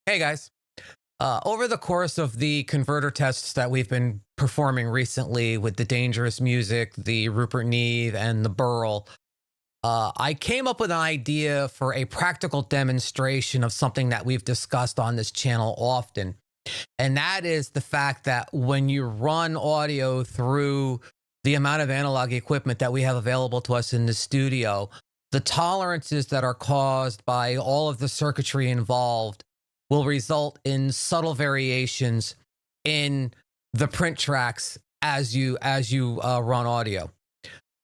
Hey guys. Over the course of the converter tests that we've been performing recently with the Dangerous Music, the Rupert Neve, and the Burl, I came up with an idea for a practical demonstration of something that we've discussed on this channel often. And that is the fact that when you run audio through the amount of analog equipment that we have available to us in the studio, the tolerances that are caused by all of the circuitry involved will result in subtle variations in the print tracks as you run audio.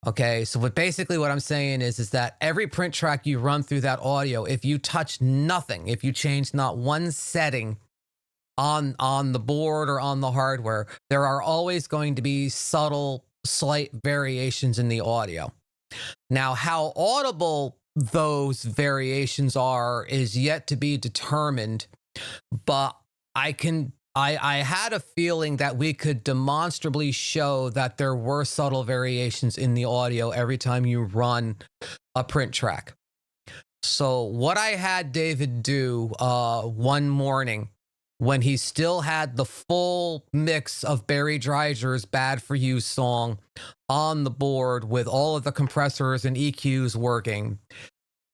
Okay, so what I'm saying is that every print track you run through that audio, if you touch nothing, if you change not one setting on the board or on the hardware, there are always going to be subtle, slight variations in the audio. Now, how audible those variations are is yet to be determined, but I had a feeling that we could demonstrably show that there were subtle variations in the audio every time you run a print track. So what I had David do one morning when he still had the full mix of Barry Dreiser's Bad For You song on the board with all of the compressors and EQs working,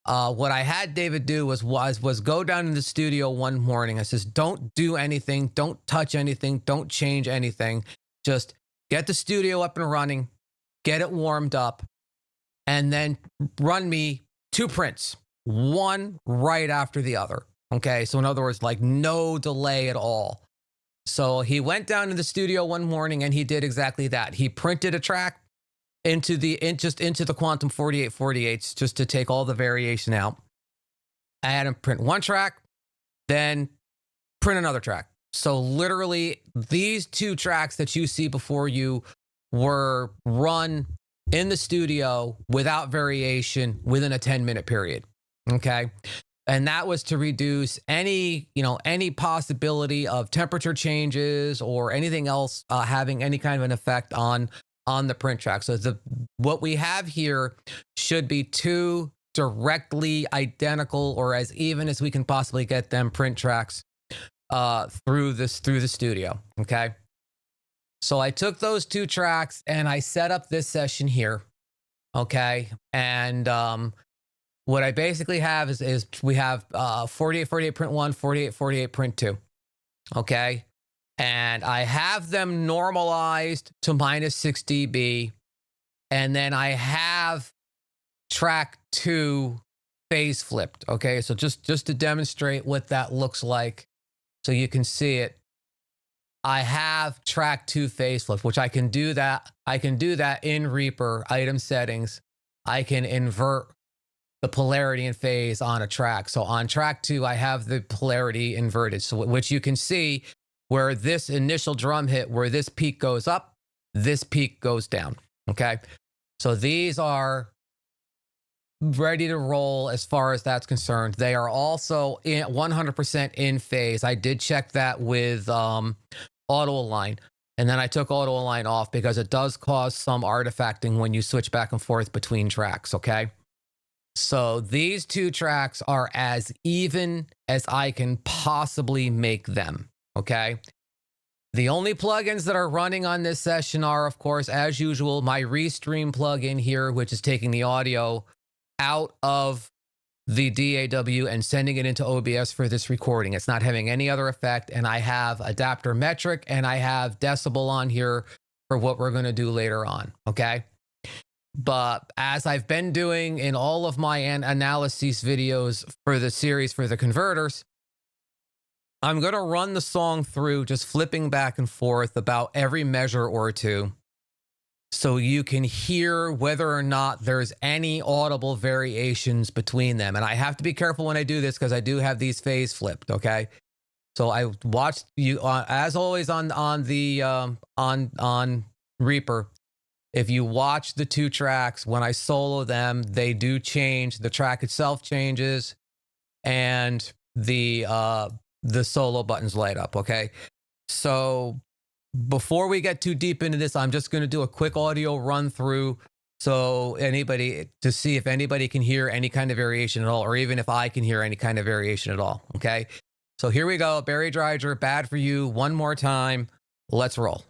what I had David do was go down in the studio one morning. I says, don't do anything, don't touch anything, don't change anything. Just get the studio up and running, get it warmed up, and then run me two prints, one right after the other. Okay, so in other words, like no delay at all. So he went down to the studio one morning and he did exactly that. He printed a track into the Quantum 4848s just to take all the variation out. I had him print one track, then print another track. So literally these two tracks that you see before you were run in the studio without variation within a 10-minute period. Okay. And that was to reduce any possibility of temperature changes or anything else having any kind of an effect on the print track. So what we have here should be two directly identical or as even as we can possibly get them print tracks through the studio. Okay. So I took those two tracks and I set up this session here. Okay. And what I basically have is we have 4848 print 1, 4848 print 2. Okay. And I have them normalized to -6 dB. And then I have track 2 phase flipped. Okay. So just to demonstrate what that looks like so you can see it, I have track 2 phase flipped, which I can do that. I can do that in Reaper item settings. I can invert the polarity and phase on a track. So on track 2, I have the polarity inverted. So which you can see where this initial drum hit, where this peak goes up, this peak goes down. Okay. So these are ready to roll as far as that's concerned. They are also 100% in phase. I did check that with auto align. And then I took auto align off because it does cause some artifacting when you switch back and forth between tracks. Okay. So these two tracks are as even as I can possibly make them. Okay. The only plugins that are running on this session are, of course, as usual, my Restream plugin here, which is taking the audio out of the DAW and sending it into OBS for this recording. It's not having any other effect. And I have adapter metric and I have decibel on here for what we're going to do later on. Okay. But as I've been doing in all of my analysis videos for the series for the converters, I'm going to run the song through just flipping back and forth about every measure or two so you can hear whether or not there's any audible variations between them. And I have to be careful when I do this because I do have these phase flipped. Okay. So I watched you as always on Reaper. If you watch the two tracks, when I solo them, they do change. The track itself changes and the solo buttons light up. Okay. So before we get too deep into this, I'm just going to do a quick audio run through. So to see if anybody can hear any kind of variation at all, or even if I can hear any kind of variation at all. Okay. So here we go. Barry Dreiger, Bad for You, one more time. Let's roll.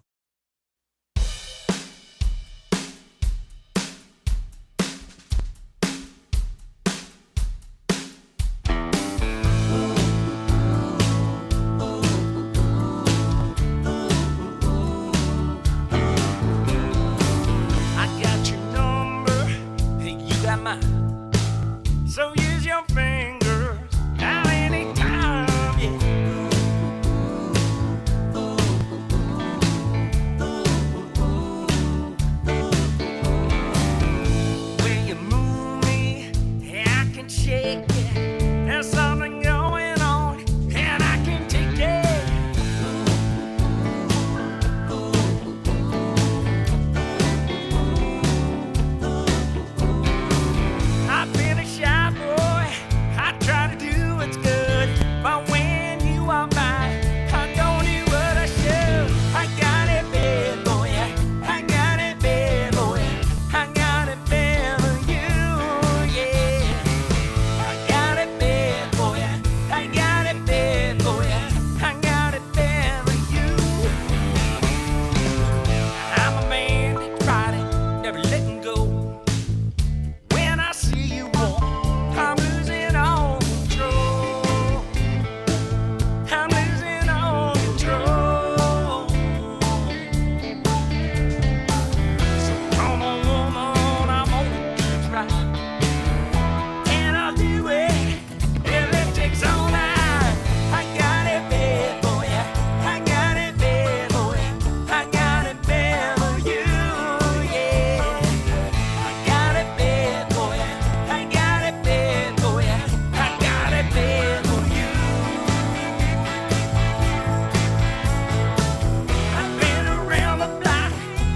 I got your number, you got mine. So use your fingers at any time, yeah. When you move me, I can shake it. There's something going on, and I can take it. I've been a shy boy, I try to do what's good, but when you are mine, I don't do what I should. I got it bad, boy, I got it bad, boy, I got it bad for you, yeah. I got it bad, boy, I got it bad, boy, I got it bad for you. I'm a man that's riding, never letting go. When I see you walk, I'm losing all control. I'm losing all control. So come on, woman, I'm on the right, and I'll do it if it takes all night. I got it bad, boy. I got it bad, boy. I got it bad for you, yeah. I got it bad, boy. I got it bad, boy. I got it bad for you. I've been around the block,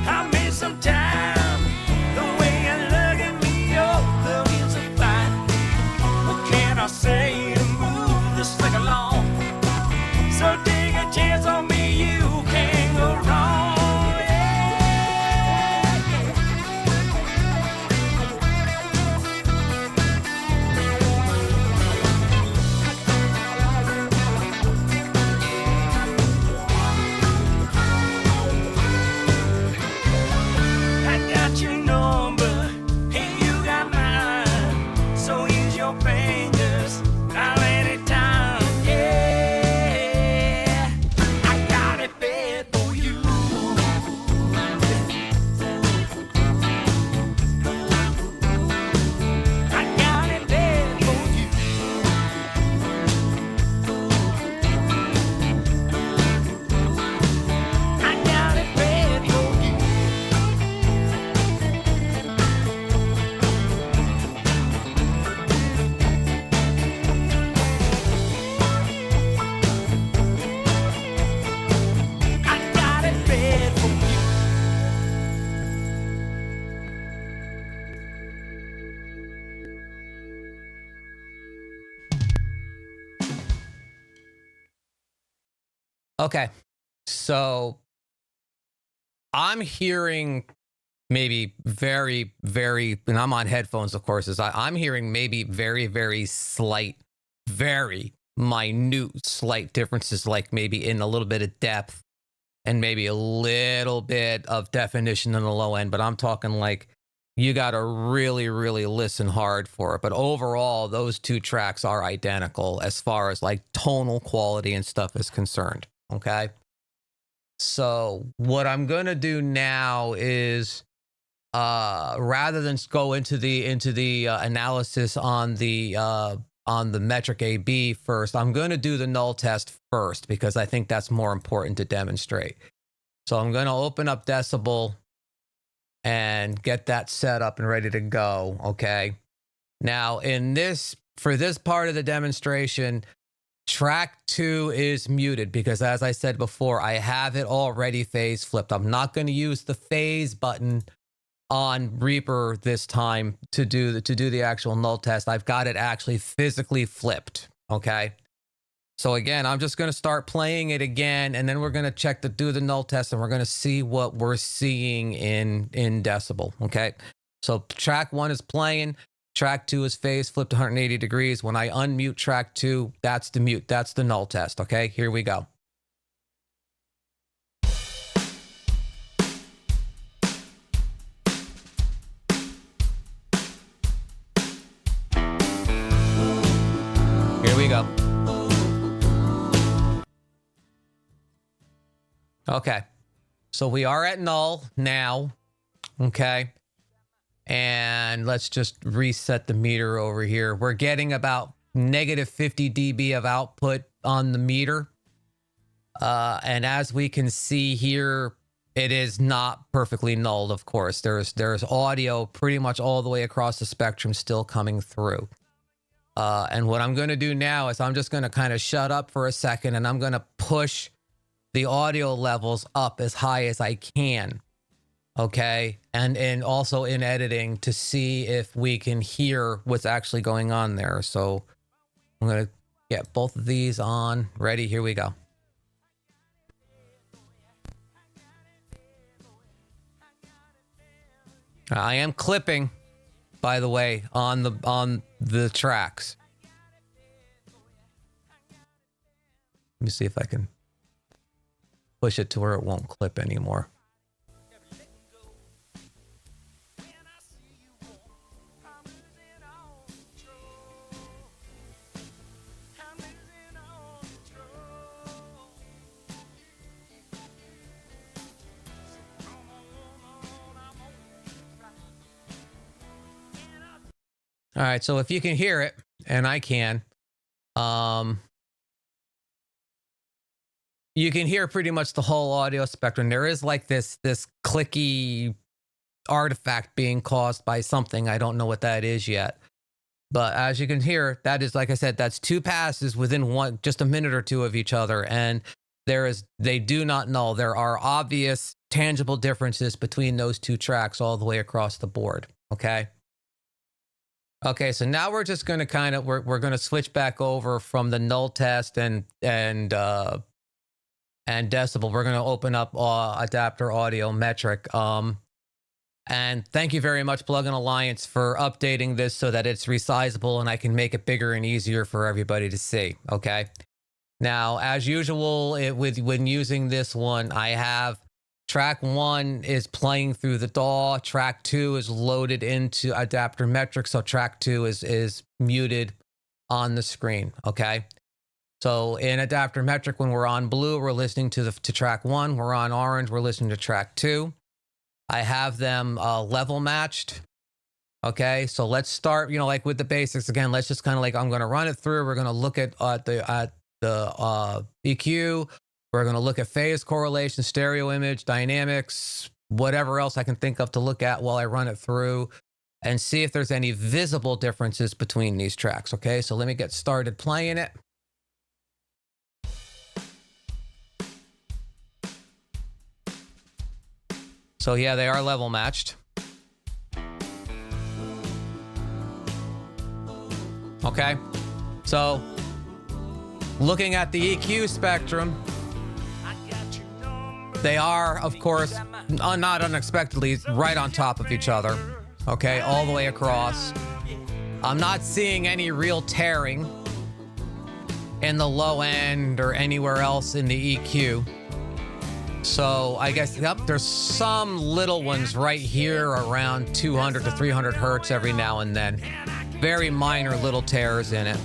I missed some time. The way you look at me, you're looking so fine. What can I say to move this thing along? So take a chance on me, you can't go wrong, yeah. I got your number, and you got mine. So use your fingers, I'll anytime, yeah. I got it bad for you. I got it bad for you. I got it bad for you. I got it bad for you. Okay. So I'm hearing maybe very, very, and I'm on headphones, of course, I'm hearing maybe very, very slight, very minute, slight differences, like maybe in a little bit of depth and maybe a little bit of definition on the low end. But I'm talking like you got to really, really listen hard for it. But overall, those two tracks are identical as far as like tonal quality and stuff is concerned. Okay. So what I'm going to do now is rather than go into the analysis on the metric AB first, I'm going to do the null test first because I think that's more important to demonstrate. So I'm going to open up Decibel and get that set up and ready to go. Okay. Now for this part of the demonstration, track 2 is muted because, as I said before, I have it already phase flipped. I'm not going to use the phase button on Reaper this time to do the actual null test. I've got it actually physically flipped. Okay. So again, I'm just going to start playing it again, and then we're going to do the null test, and we're going to see what we're seeing in Decibel. Okay. So track 1 is playing. track 2 is phase flipped 180 degrees. When I unmute track 2, that's the mute. That's the null test. Okay, here we go. Here we go. Okay, so we are at null now. Okay, and let's just reset the meter over here. We're getting about negative 50 dB of output on the meter. And as we can see here, it is not perfectly nulled, of course. There's audio pretty much all the way across the spectrum still coming through. And what I'm going to do now is I'm just going to kind of shut up for a second, and I'm going to push the audio levels up as high as I can. Okay, and also in editing to see if we can hear what's actually going on there. So I'm going to get both of these on. Ready? Here we go. I am clipping, by the way, on the tracks. Let me see if I can push it to where it won't clip anymore. All right, so if you can hear it, and I can, you can hear pretty much the whole audio spectrum. There is like this clicky artifact being caused by something. I don't know what that is yet. But as you can hear, that is, like I said, that's two passes within just a minute or two of each other. And they do not null. There are obvious, tangible differences between those two tracks all the way across the board. Okay. Okay, so now we're just going to we're going to switch back over from the null test and decibel. We're going to open up adapter audio metric. And thank you very much, Plugin Alliance, for updating this so that it's resizable and I can make it bigger and easier for everybody to see. Okay. Now, as usual, when using this one, I have track 1 is playing through the DAW. Track 2 is loaded into adapter metric. So track 2 is muted on the screen. Okay. So in adapter metric, when we're on blue, we're listening to track 1. We're on orange, we're listening to track 2. I have them level matched. Okay. So let's start, like with the basics again. Let's just kind of I'm going to run it through. We're going to look at the EQ. We're going to look at phase correlation, stereo image, dynamics, whatever else I can think of to look at while I run it through and see if there's any visible differences between these tracks. Okay, so let me get started playing it. So yeah, they are level matched. Okay, so looking at the EQ spectrum, they are, of course, not unexpectedly, right on top of each other. Okay, all the way across. I'm not seeing any real tearing in the low end or anywhere else in the EQ. So I guess, yep, there's some little ones right here around 200 to 300 hertz every now and then. Very minor little tears in it.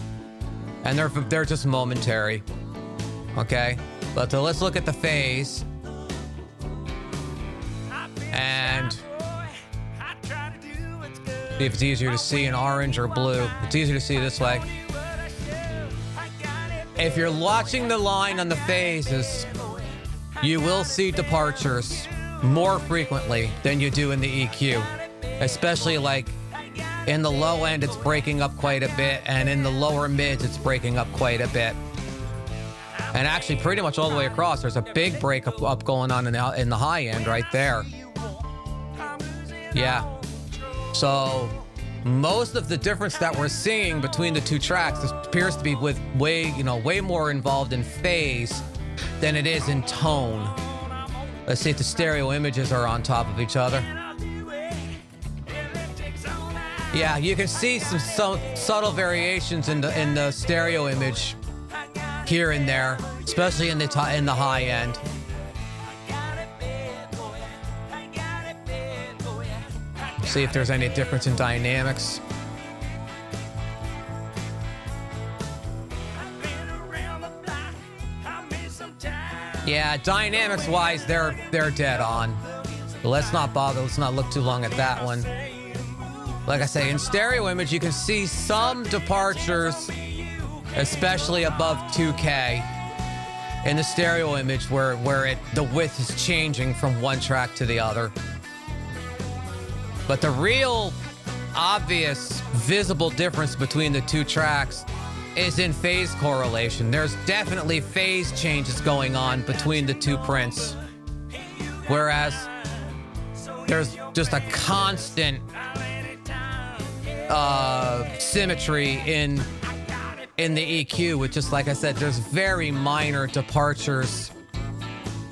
And they're just momentary. Okay, but let's look at the phase. And see if it's easier to see in orange or blue. It's easier to see this way. If you're watching the line on the phases, you will see departures more frequently than you do in the EQ. Especially in the low end, it's breaking up quite a bit, and in the lower mids, it's breaking up quite a bit. And actually, pretty much all the way across, there's a big break up going on in the high end right there. Yeah. So most of the difference that we're seeing between the two tracks appears to be with way more involved in phase than it is in tone. Let's see if the stereo images are on top of each other. Yeah, you can see some subtle variations in the stereo image here and there, especially in the high end. See if there's any difference in dynamics. Yeah, dynamics wise, they're dead on. But let's not bother. Let's not look too long at that one. Like I say, in stereo image, you can see some departures, especially above 2K in the stereo image, where the width is changing from one track to the other. But the real obvious visible difference between the two tracks is in phase correlation. There's definitely phase changes going on between the two prints, whereas there's just a constant symmetry in the EQ, which, just like I said, there's very minor departures,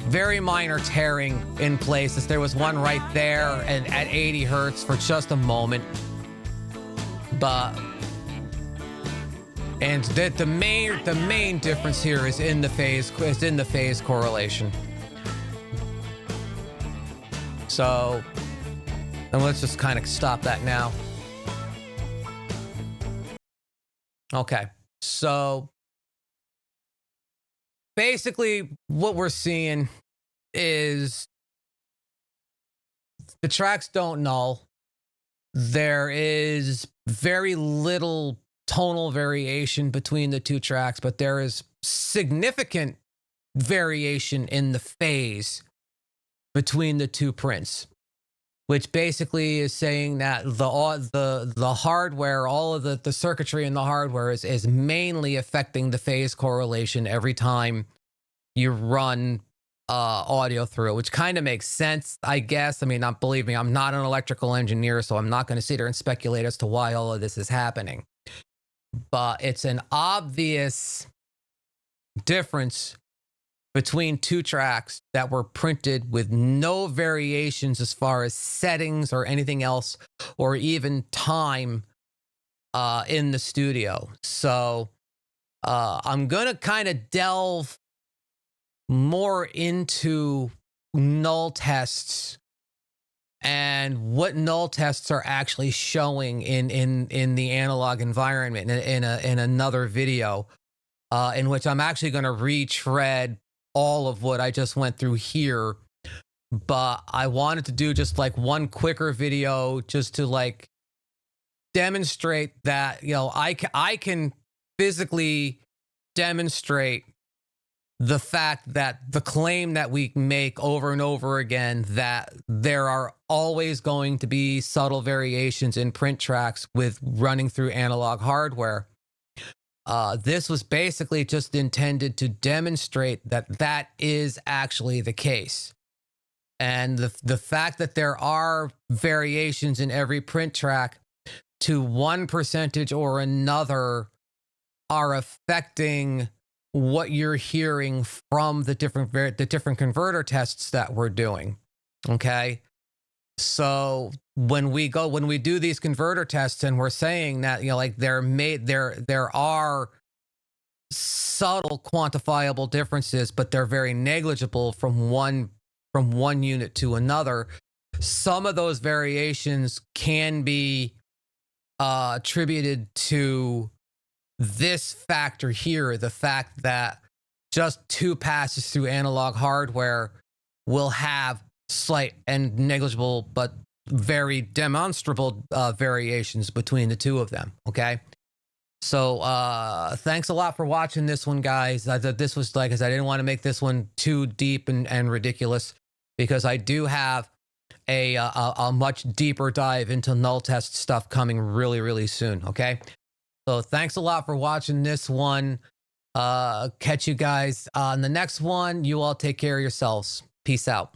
very minor tearing in places. There was one right there and at 80 hertz for just a moment, and the main difference here is in the phase correlation. So, and let's just kind of stop that now. Okay, so basically what we're seeing is the tracks don't null. There is very little tonal variation between the two tracks, but there is significant variation in the phase between the two prints, which basically is saying that the hardware, all of the circuitry in the hardware is mainly affecting the phase correlation every time you run audio through it, which kind of makes sense, I guess. I mean, believe me, I'm not an electrical engineer, so I'm not going to sit here and speculate as to why all of this is happening. But it's an obvious difference between two tracks that were printed with no variations as far as settings or anything else, or even time in the studio. So I'm going to kind of delve more into null tests and what null tests are actually showing in the analog environment in another video, in which I'm actually going to retread all of what I just went through here. But I wanted to do just like one quicker video just to like demonstrate that, you know, I can physically demonstrate the fact that the claim that we make over and over again, that there are always going to be subtle variations in print tracks with running through analog hardware. This was basically just intended to demonstrate that that is actually the case. And the fact that there are variations in every print track to one percentage or another are affecting what you're hearing from the different converter tests that we're doing. Okay. So when we do these converter tests and we're saying that, you know, like there are subtle quantifiable differences, but they're very negligible from one unit to another. Some of those variations can be attributed to this factor here, the fact that just two passes through analog hardware will have slight and negligible but very demonstrable variations between the two of them. Okay, so thanks a lot for watching this one, guys. I thought this was, like I said, I didn't want to make this one too deep and ridiculous, because I do have a much deeper dive into null test stuff coming really soon. Okay, so thanks a lot for watching this one. Catch you guys on the next one. You all take care of yourselves. Peace out.